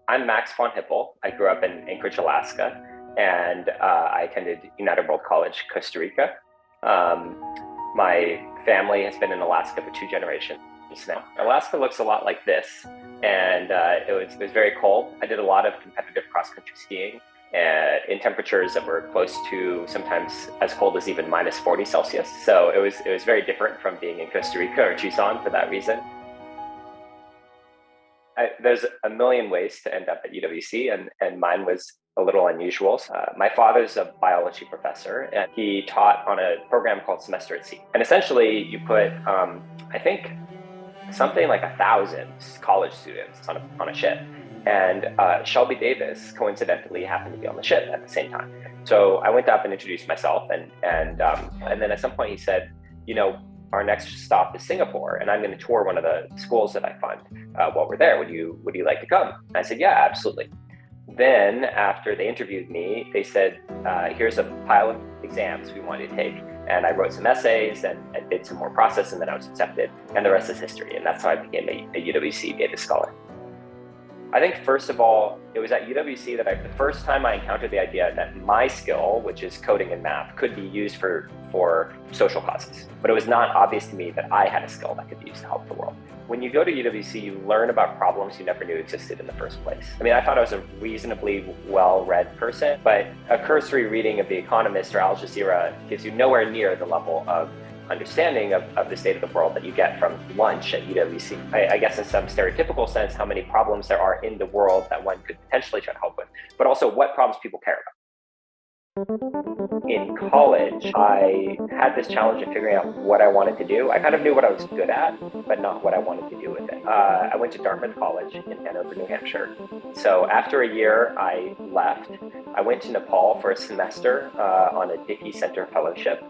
I'm Max von Hippel. I grew up in Anchorage, Alaska, and I attended United World College, Costa Rica. Um, my family has been in Alaska for 2 generations now. Alaska looks a lot like this, and it was very cold. I did a lot of competitive cross-country skiing in temperatures that were close to sometimes as cold as even minus 40 Celsius. So it was very different from being in Costa Rica or Tucson for that reason. There's a million ways to end up at UWC, and mine was a little unusual. My father's a biology professor, and he taught on a program called Semester at Sea. And essentially, you put, I think, something like 1,000 college students on a ship. And Shelby Davis coincidentally happened to be on the ship at the same time. So I went up and introduced myself, and then at some point he said, you know, our next stop is Singapore, and I'm going to tour one of the schools that I fund while we're there. Would you like to come? And I said, yeah, absolutely. Then after they interviewed me, they said, here's a pile of exams we want you to take. And I wrote some essays and did some more process, and then I was accepted. And the rest is history. And that's how I became a UWC Davis Scholar. I think, first of all, it was at UWC that the first time I encountered the idea that my skill, which is coding and math, could be used for social causes. But it was not obvious to me that I had a skill that could be used to help the world. When you go to UWC, you learn about problems you never knew existed in the first place. I mean, I thought I was a reasonably well-read person, but a cursory reading of The Economist or Al Jazeera gives you nowhere near the level of understanding of the state of the world that you get from lunch at UWC. I guess in some stereotypical sense, how many problems there are in the world that one could potentially try to help with, but also what problems people care about. In college, I had this challenge of figuring out what I wanted to do. I kind of knew what I was good at, but not what I wanted to do with it. I went to Dartmouth College in Hanover, New Hampshire. So after a year, I left. I went to Nepal for a semester on a Dickey Center fellowship.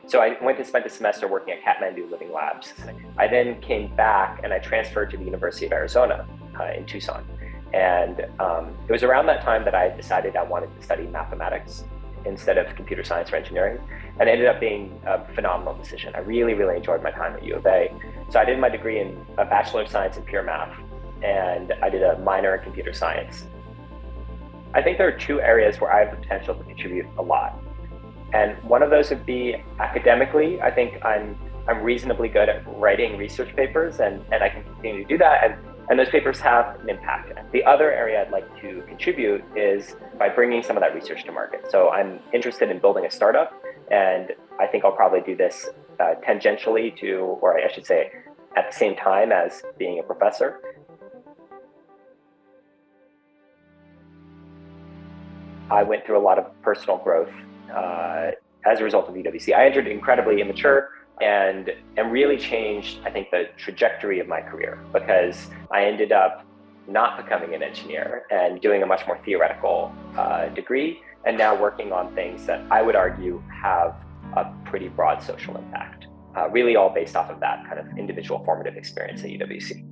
So I went to spend a semester working at Kathmandu Living Labs. I then came back and I transferred to the University of Arizona in Tucson. And it was around that time that I decided I wanted to study mathematics instead of computer science or engineering. And it ended up being a phenomenal decision. I really, really enjoyed my time at U of A. So I did my degree in a Bachelor of Science in Pure Math, and I did a minor in computer science. I think there are two areas where I have the potential to contribute a lot. And one of those would be academically. I think I'm reasonably good at writing research papers, and I can continue to do that. And those papers have an impact. The other area I'd like to contribute is by bringing some of that research to market. So I'm interested in building a startup, and I think I'll probably do this tangentially to, or I should say, at the same time as being a professor. I went through a lot of personal growth as a result of UWC. I entered incredibly immature and really changed, I think, the trajectory of my career, because I ended up not becoming an engineer and doing a much more theoretical degree, and now working on things that I would argue have a pretty broad social impact, really all based off of that kind of individual formative experience at UWC.